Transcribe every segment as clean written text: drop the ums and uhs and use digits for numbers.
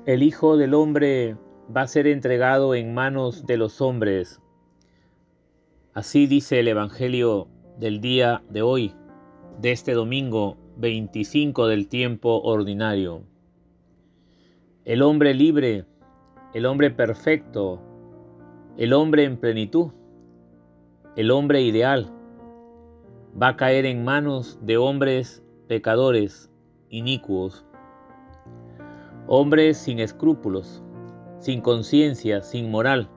El Hijo del Hombre va a ser entregado en manos de los hombres. Así dice el Evangelio del día de hoy, de este domingo 25 del tiempo ordinario. El hombre libre, el hombre perfecto, el hombre en plenitud, el hombre ideal, va a caer en manos de hombres pecadores, inicuos, hombres sin escrúpulos, sin conciencia, sin moral,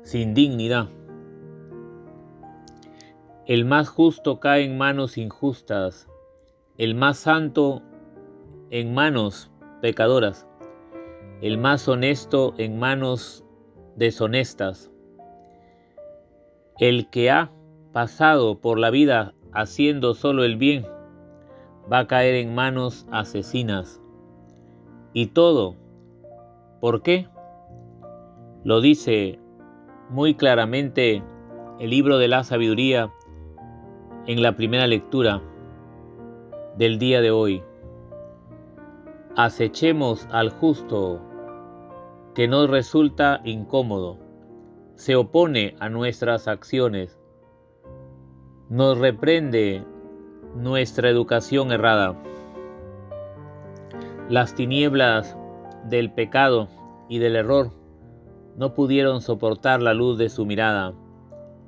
sin dignidad. El más justo cae en manos injustas, el más santo en manos pecadoras, el más honesto en manos deshonestas. El que ha pasado por la vida haciendo solo el bien, va a caer en manos asesinas. Y todo, ¿por qué? Lo dice muy claramente el libro de la sabiduría en la primera lectura del día de hoy. Acechemos al justo que nos resulta incómodo, se opone a nuestras acciones, nos reprende nuestra educación errada. Las tinieblas del pecado y del error no pudieron soportar la luz de su mirada.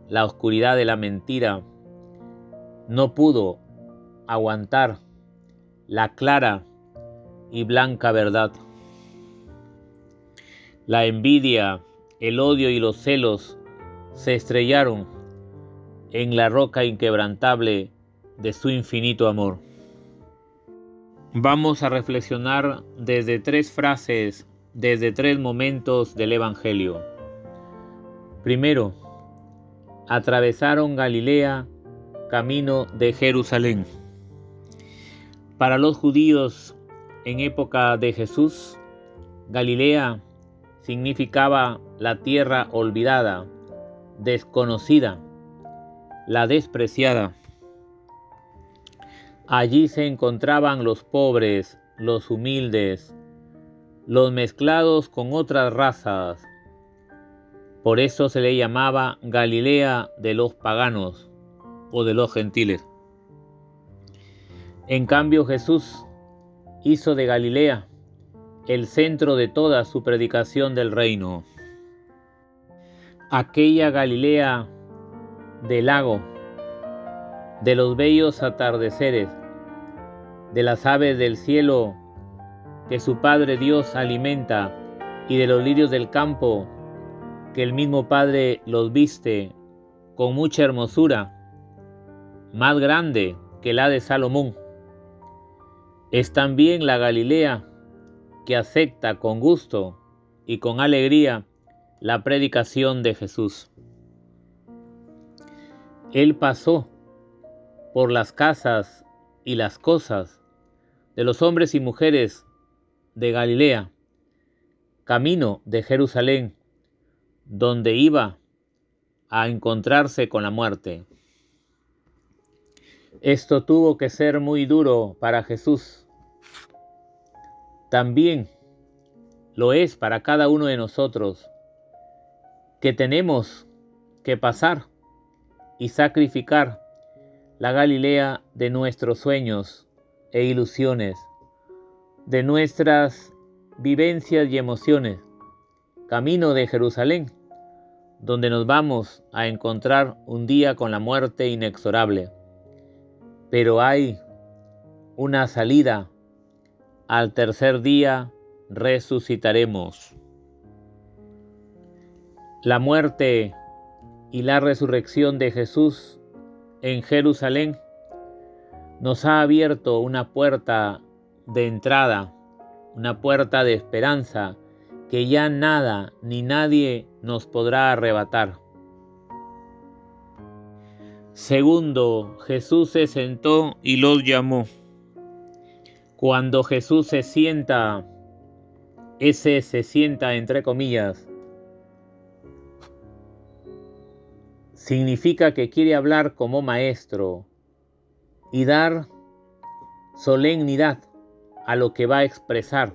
La oscuridad de la mentira no pudo aguantar la clara y blanca verdad. La envidia, el odio y los celos se estrellaron en la roca inquebrantable de su infinito amor. Vamos a reflexionar desde tres frases, desde tres momentos del Evangelio. Primero, atravesaron Galilea camino de Jerusalén. Para los judíos en época de Jesús, Galilea significaba la tierra olvidada, desconocida, la despreciada. Allí se encontraban los pobres, los humildes, los mezclados con otras razas. Por eso se le llamaba Galilea de los paganos o de los gentiles. En cambio, Jesús hizo de Galilea el centro de toda su predicación del reino. Aquella Galilea del lago, de los bellos atardeceres, de las aves del cielo que su Padre Dios alimenta y de los lirios del campo que el mismo Padre los viste con mucha hermosura, más grande que la de Salomón. Es también la Galilea que acepta con gusto y con alegría la predicación de Jesús. Él pasó por las casas y las cosas de los hombres y mujeres de Galilea, camino de Jerusalén, donde iba a encontrarse con la muerte. Esto tuvo que ser muy duro para Jesús. También lo es para cada uno de nosotros, que tenemos que pasar y sacrificar la Galilea de nuestros sueños e ilusiones, de nuestras vivencias y emociones, camino de Jerusalén, donde nos vamos a encontrar un día con la muerte inexorable. Pero hay una salida. Al tercer día resucitaremos. La muerte y la resurrección de Jesús en Jerusalén nos ha abierto una puerta de entrada, una puerta de esperanza que ya nada ni nadie nos podrá arrebatar. Segundo, Jesús se sentó y los llamó. Cuando Jesús se sienta, ese se sienta entre comillas, significa que quiere hablar como maestro y dar solemnidad a lo que va a expresar.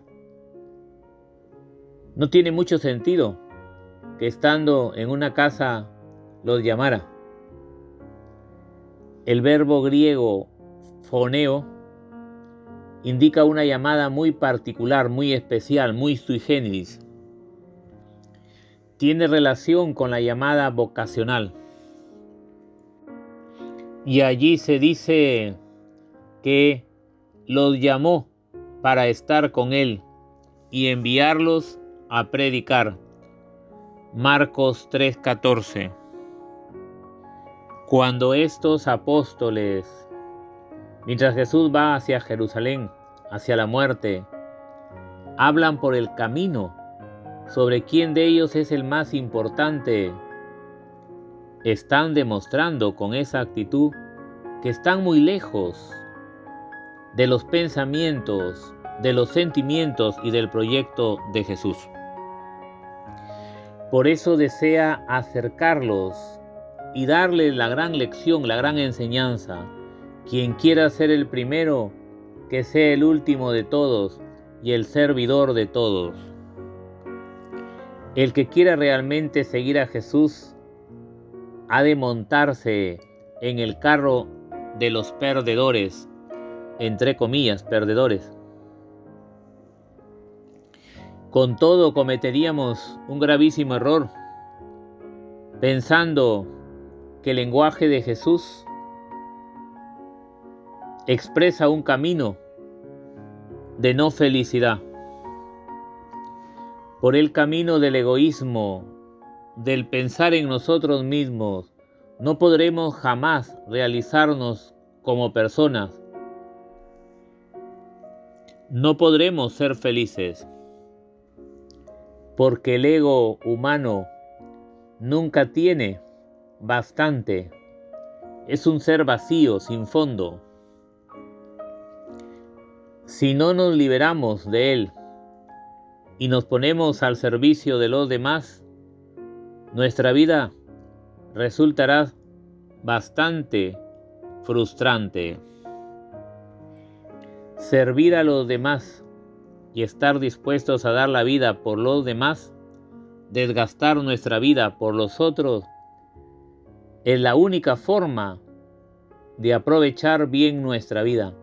No tiene mucho sentido que estando en una casa los llamara. El verbo griego phoneo indica una llamada muy particular, muy especial, muy sui generis. Tiene relación con la llamada vocacional. Y allí se dice que los llamó para estar con él y enviarlos a predicar. Marcos 3:14. Cuando estos apóstoles, mientras Jesús va hacia Jerusalén, hacia la muerte, hablan por el camino sobre quién de ellos es el más importante, están demostrando con esa actitud que están muy lejos de los pensamientos, de los sentimientos y del proyecto de Jesús. Por eso desea acercarlos y darles la gran lección, la gran enseñanza. Quien quiera ser el primero, que sea el último de todos y el servidor de todos. El que quiera realmente seguir a Jesús ha de montarse en el carro de los perdedores, entre comillas, perdedores. Con todo cometeríamos un gravísimo error, pensando que el lenguaje de Jesús expresa un camino de no felicidad. Por el camino del egoísmo, del pensar en nosotros mismos, no podremos jamás realizarnos como personas. No podremos ser felices, porque el ego humano nunca tiene bastante. Es un ser vacío, sin fondo. Si no nos liberamos de él y nos ponemos al servicio de los demás, nuestra vida resultará bastante frustrante. Servir a los demás y estar dispuestos a dar la vida por los demás, desgastar nuestra vida por los otros, es la única forma de aprovechar bien nuestra vida.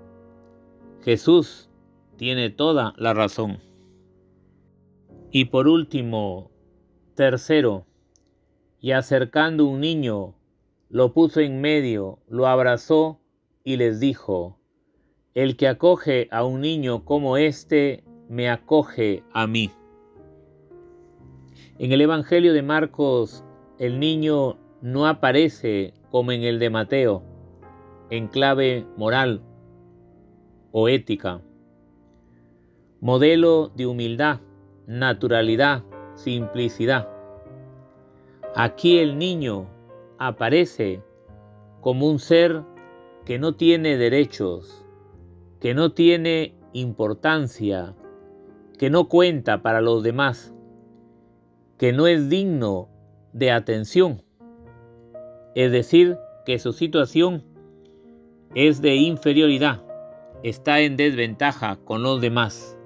Jesús tiene toda la razón. Y por último, tercero, y acercando un niño, lo puso en medio, lo abrazó y les dijo: el que acoge a un niño como este, me acoge a mí. En el Evangelio de Marcos, el niño no aparece como en el de Mateo, en clave moral o ética. Modelo de humildad, naturalidad, simplicidad. Aquí el niño aparece como un ser que no tiene derechos, que no tiene importancia, que no cuenta para los demás, que no es digno de atención. Es decir, que su situación es de inferioridad, está en desventaja con los demás.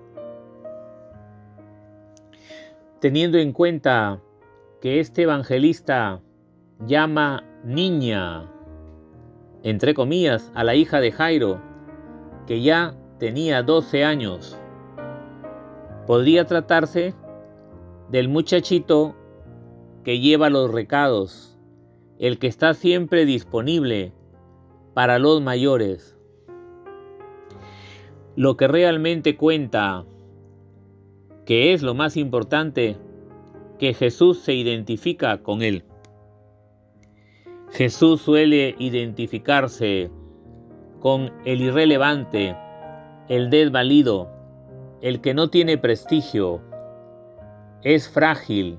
Teniendo en cuenta que este evangelista llama niña, entre comillas, a la hija de Jairo, que ya tenía 12 años, podría tratarse del muchachito que lleva los recados, el que está siempre disponible para los mayores. Lo que realmente cuenta, que es lo más importante, que Jesús se identifica con él. Jesús suele identificarse con el irrelevante, el desvalido, el que no tiene prestigio, es frágil,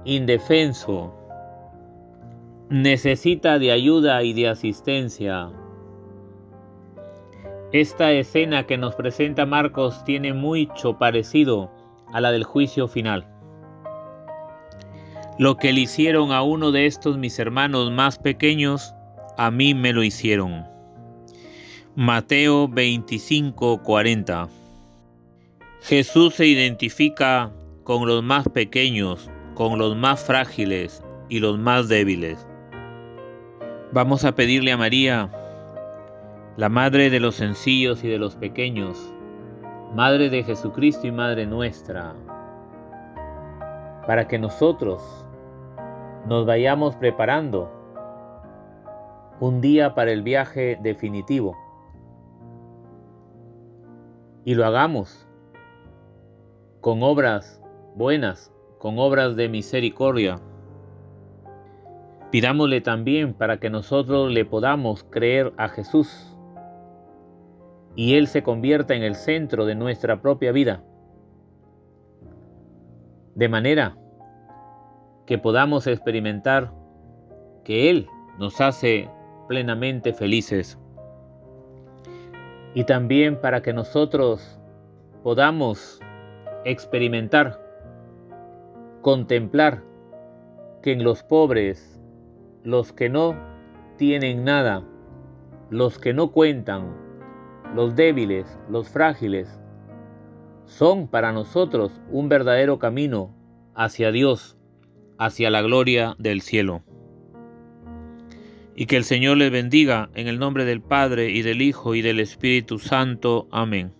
indefenso, necesita de ayuda y de asistencia. Esta escena que nos presenta Marcos tiene mucho parecido a la del juicio final. Lo que le hicieron a uno de estos mis hermanos más pequeños, a mí me lo hicieron. Mateo 25:40. Jesús se identifica con los más pequeños, con los más frágiles y los más débiles. Vamos a pedirle a María, la Madre de los sencillos y de los pequeños, Madre de Jesucristo y Madre nuestra, para que nosotros nos vayamos preparando un día para el viaje definitivo y lo hagamos con obras buenas, con obras de misericordia. Pidámosle también para que nosotros le podamos creer a Jesús y Él se convierta en el centro de nuestra propia vida, de manera que podamos experimentar que Él nos hace plenamente felices. Y también para que nosotros podamos experimentar, contemplar que en los pobres, los que no tienen nada, los que no cuentan, los débiles, los frágiles, son para nosotros un verdadero camino hacia Dios, hacia la gloria del cielo. Y que el Señor les bendiga en el nombre del Padre, y del Hijo, y del Espíritu Santo. Amén.